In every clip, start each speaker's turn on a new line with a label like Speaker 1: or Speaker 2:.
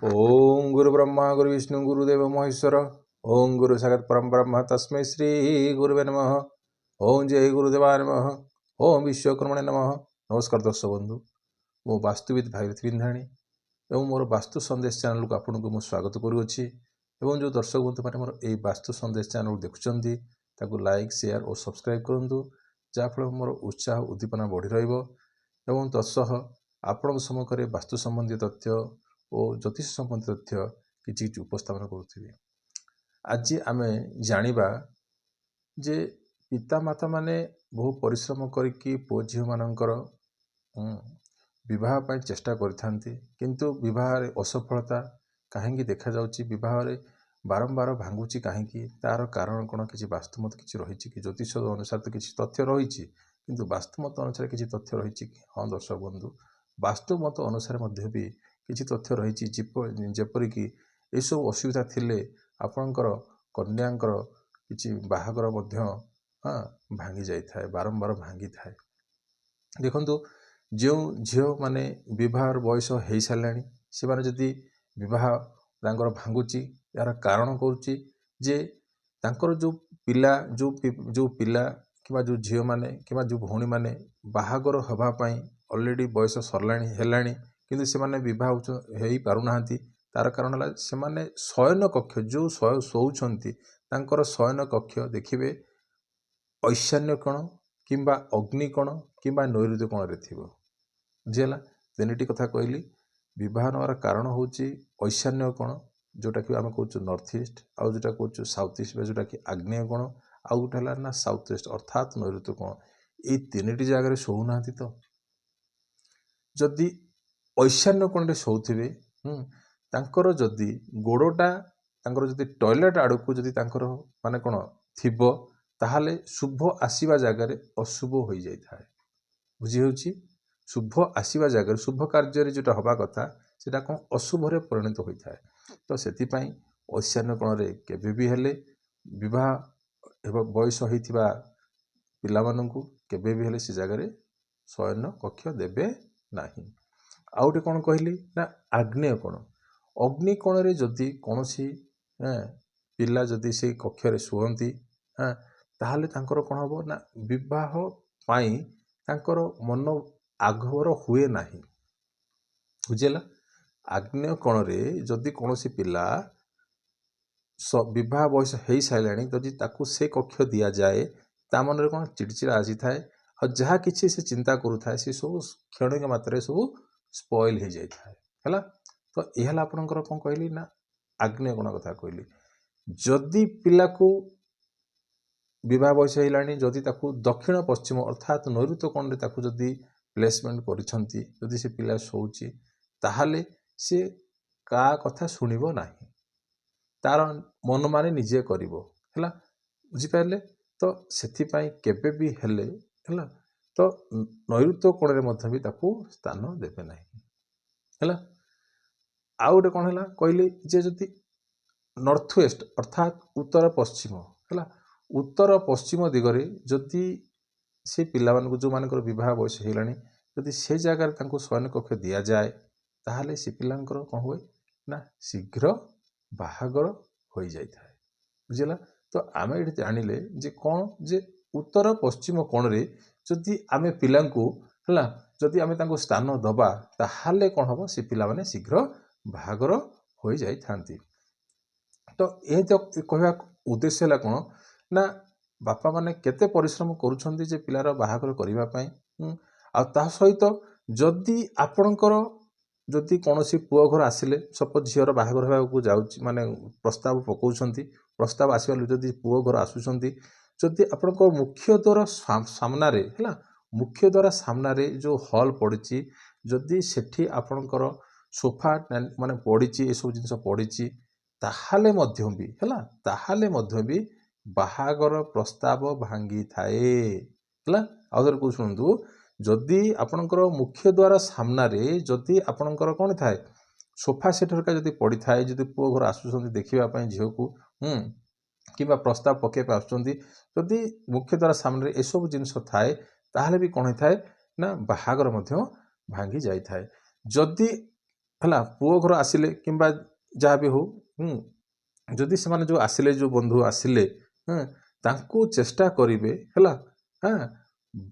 Speaker 1: ओम गुरु ब्रह्मा गुरु विष्णु गुरुदेव महेश्वर। ओम गुरु साक्षात् परम ब्रह्म तस्मै श्री गुरुवे नमः। ओम जय गुरुदेवाय नमः। ओम विश्वकर्मणे नमः। नमस्कार दर्शक बंधु, मो वास्तुविद भागीरथी बिंधाणी एवं मोर वास्तु संदेश चैनल को आपन को स्वागत करुच्ची। एवं जो दर्शक बंधु मैंने मोर यही वास्तु संदेश चैनल देखुंत ताकू लाइक शेयर और सब्सक्राइब करूँ, जहाँफल मोर उत्साह उद्दीपना बढ़ी रही। तत्सह आपण सम्मुखें वास्तु संबंधी तथ्य और ज्योतिष संबंधी तथ्य किसी उपस्थापन करुँगी। आज आम जानिबा जे पिता माता माने बहु परिश्रम करके पुओ झील मानकर विवाह पर चेष्टा करथांती, किंतु विवाह रे असफलता कहीं देखा जाउची, विवाह रे बारंबार भांगुची कहीं, तार कारण कौन किसी वास्तुमत किसी रही कि ज्योतिष अनुसार तो किसी तथ्य रही, किंतु वास्तुमत अनुसार किसी तथ्य रही कि हाँ दर्शक बंधु, वास्तुमत अनुसार भी किसी तथ्य रही जेपरिक ये सब असुविधा थिले आपणकर कन्यांकर किसी बाहागर भांगी जाए, बारंबार भांगी थाए। देखंतु जो झील माने विवाह बयस हो सारे से माने जदि विवाह तांकर भांगुची, यार कारण करुच्ची जे तांकर जो पिला जो पिला कि जो झील माने कि जो भौणी माने बाहागर हवापाई ऑलरेडी बयस सरलाणी हेलाणी, किंतु से माने विवाह हो पारु नाहांती। तार कारण है से माने शयन कक्ष जो शोउछंती तांकर शयन कक्ष देखिबे ऐशान्य कोण किंबा अग्नि कोण किंबा नैऋत्य कोण रे थिबो। बुझीला तीन कथा कहली। विवाह नवार कारण होची ऐशान्य कोण, जोटा कि आम कहूँ नॉर्थ ईस्ट, आउ जोटा कहूँ साउथ ईस्ट, जोटा कि आग्नेय कोण, आउ गोटे है ना साउथ वेस्ट अर्थात नैऋत्य कोण। ये तीन जगह शोना तो जदि ऐशान्य कोण शोथे तांकर जदि गोड़टा तांकर जदि टॉयलेट आड़ को जदि तांकर माने कोण थिबो ताहाले शुभ आसीबा जगार अशुभ हो जाए। बुझी होची शुभ आसीबा जगार शुभ कार्य जोटा हवा कथा सेटा कौन अशुभ रे परिणत होता है। तो सेतिपाई ऐशान्य कोण रे केबे भी हेले विवाह बयस होइथिबा पिला माननकु केबे भी हेले से जगार शयन कक्ष देबे नाही। आउटे कौन कहली ना आग्नेय कोण, अग्नि कोण रे जदि कौन सी पिला जदि से कक्षरे शुअंती ताहले तांकर कौन हबो ना विवाह पाई तांकर मन आघवर हुए नाही। बुझेला आग्नेय कोण रे जदि कौन सी पिला विवाह बयस हो सारे जदि ताकू से कक्ष दि जाए ता मन रे कौन चिड़चिड़ा आसी थाए और जहाँ किसी से चिंता करूए सी सब क्षणिक मात्रा सब स्पॉइल हो जाए है। तो यह आपणकर कौन कहली ना आग्नेय कोण कथा कहली। जदि पिला को विवाह बयस होलानी जदि ताकू दक्षिण पश्चिम अर्थात नैऋत्य कोण ताकू जदि प्लेसमेंट करिसंती जदि से पिला शोची ताहाले से का कथा सुनिबो नाही, तार मन माने निजे करिवो हैला। बुझिपारे तो सेथिपाई केबे भी हेले हैला तो नैऋत्य कोण रे मध्य भी ताकू स्थान देबे नाही हैला। आउ गोटे कौन है कहली जे जदि नॉर्थ वेस्ट अर्थात उत्तर पश्चिम है उत्तर पश्चिम दिगरे जदि से पिला जो मान विवाह बयस होलानी जदि से जगार शयन कक्ष दि जाए ताहले से पिलांकर कौन हुए ना शीघ्र बाहागर हो जाए। बुझेला तो आम ये जानिले जे कौन जे उत्तर पश्चिम कोण रे जदि आमे पिलांकु हला जदि आमे तांको स्थान दबा ताहाले कौन हबो से पिला माने शीघ्र बाहागर हो जाई थांती। तो ये तो कहवा उद्देश्य है कौन ना बापा माने केते परिश्रम करुछंती जे पिलार बाहागर करिबा पई आ ता सहित जदि आपणकर जदि कौन सी पुओ घर आसिले सपोज झीवर बाहागर होगा जाउची माने प्रस्ताव पकाउछंती प्रस्ताव आसवा जदि पुओ घर आसुछंती जदि आपणकर मुख्य द्वार सामना रे हैला मुख्य द्वार सामना रे जो हॉल पड़ी जदि सेठी आपणकर सोफा माने पड़ी ये सब जिनस पड़ी ताहाले मध्य भी हैला ताहाले मध्य भी बाहागर प्रस्ताव भांगी थाए हैला। आउथर को सुनतु जदि आपणकर मुख्य द्वार सामना रे जदि आपणकर कौन थाए सोफा सेट हरका जदि पड़ी थाए जदि पुओ घर आसुछंती देखिबा पई झियो को किंबा प्रस्ताव पकेबा आसुछंती जदि मुख्य द्वार सामने ए सब जिनस थाए ताहाले भी कौन थाए ना बाहागर मध्य भांगी जाई थाए। जदि ହେଲା पुओ घर आसिले किंबा जहाँ भी हो जदि से जो आसिले जो बंधु आसिले तांको चेष्टा करिवे हैला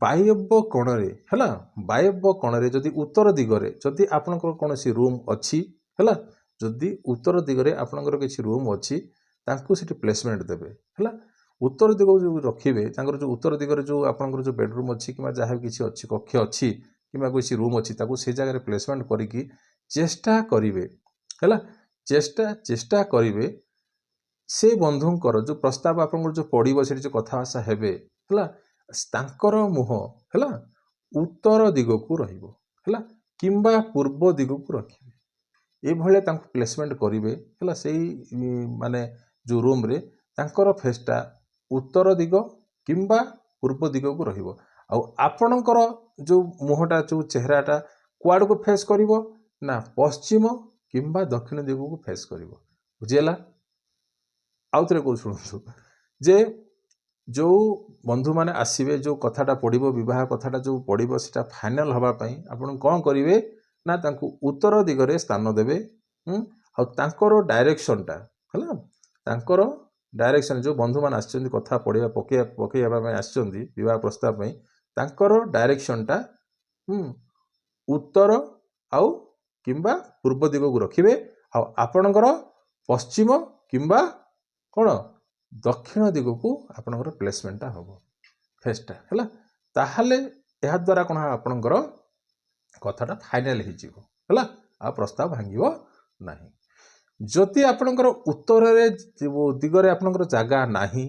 Speaker 1: बायव्य कोणरे हैला बायव्य कोणरे जदि उत्तर दिगरे जदि आपनकर कोनोसी रूम अछि हैला जदि उत्तर दिगरे आपनकर किछि रूम अछि तांको सिटी प्लेसमेंट देबे हैला उत्तर दिग जो रखिबे तांकर जो उत्तर दिगरे जो आपनकर जो बेडरूम अछि किबा जहाँ किछि अछि कक्ष अछि किबा किछि रूम अछि ताको से जगह प्लेसमेंट करिकी चेष्टा करिवे हैला चेष्टा करिवे से बंधुंकर जो प्रस्ताव आपनकर जो पड़िबो से जो कथाभाषा हेबे हैला तांकर मुह हैला उत्तर दिगकू रहिबो हैला किंबा पूर्व दिगकू रखिबे ए भले तांको प्लेसमेंट करिवे हैला सेही माने जो रूम रे तांकर फेसटा उत्तर दिग किंबा पूर्व दिगकू रहिबो आ आपनकर जो मुहटा जो चेहराटा कुआड को फेस करिवो ना पश्चिम किंबा दक्षिण दिगकू फेस करिवो बुझियला आउथरे को सुनसु जे जो बंधु माने आसीबे जो कथाटा पड़िबो विवाह कथाटा जो पड़िबो सेटा फाइनल हवा पई आपण कोन करिवे ना तांको उत्तर दिगरे स्थान देबे आ तांकर डायरेक्शनटा हला तांकर डायरेक्शन जो बंधु मान आछचंदी कथा पड़िबा पकेइबा पई आछचंदी विवाह प्रस्ताव पई तांकर डायरेक्शनटा उत्तर आउ किंबा पूर्व दिगकू रखिबे आ आपणकर पश्चिम किंबा कोन दक्षिण दिगकू आपणकर प्लेसमेंटटा होबो फेसटा हैला ताहाले एहा द्वारा कोन आपणकर कथाटा फाइनल हि जिवो हैला आ प्रस्ताव भांगिबो नाही जति आपणकर उत्तर रे दिगरे आपणकर जागा नाही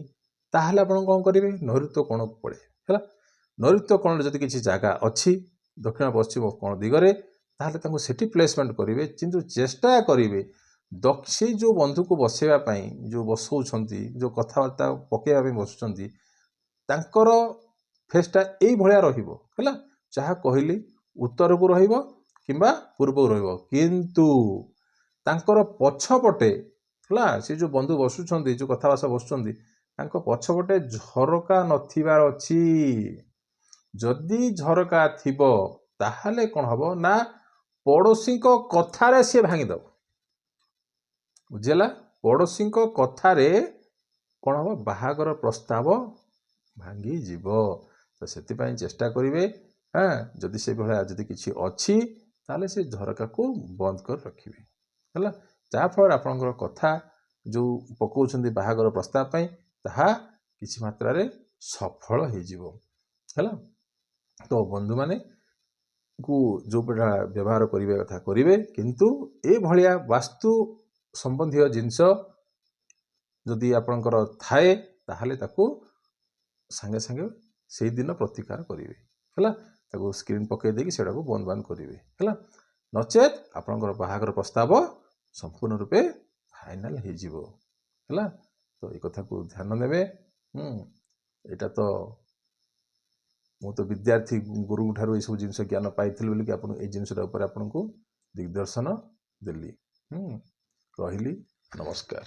Speaker 1: ताहाले आपण कोन करिवे नैऋत्य कोण पड़े हैला नैऋत्य कोण जति किछि जागा अछि दक्षिण पश्चिम कोण दिगरे ताहाले तांको सेठी प्लेसमेंट करिवे किंतु चेष्टा करिवे दक्षिण जो बंधु को बसेवा पई जो बसौछंती जो कथावार्ता पकेवा पई बसुछंती तांकर फेसटा एई भलिया रहिबो हैला चाहा कहली उत्तर को रहिबो किंबा पूर्व को रहिबो किंतु तांकर पछपटे हैला से जो बंधु बसुछंती जो कथावार्ता बसुछंती तांको पछपटे झरका नथिबार अछि जदि झरका थिबो ताहाले कोन हबो ना पड़ोसी को कथारे से भांगी दबो बुझेला पड़ोसी को कथारे कोन हबो बाहागर प्रस्ताव भांगी जीवो तो सेति पई चेष्टा करिवे जदि से भला जदि किछि अछि ताले से झरका को बंद कर रखिबे हैला जा फर आपनकर कथा जो पकोउछंदी बाहागर प्रस्ताव पई ताहा किछि मात्रा रे सफल हे जीवो हैला तो बंधु माने को जो बेटा व्यवहार करिवे कथा करिवे किंतु ए भलिया वास्तु संबंधी जिनस जदि आपनकर थाए ताहाले ताको संगे संगे सेही दिन प्रतिकार करिवे हैला ताको स्क्रीन पके देकी सेडा को बंद बंद करिवे हैला नचेत आपनकर बाहागर प्रस्ताव संपूर्ण रूपे फाइनल हे जीवो हैला तो ए कथा को ध्यान देबे एटा तो मु तो विद्यार्थी गुरु ठारू ए सब जिंस ज्ञान पाइथिल बोली कि आपन ए जिंसटा ऊपर आपन को दिग्दर्शन देली रहिली नमस्कार।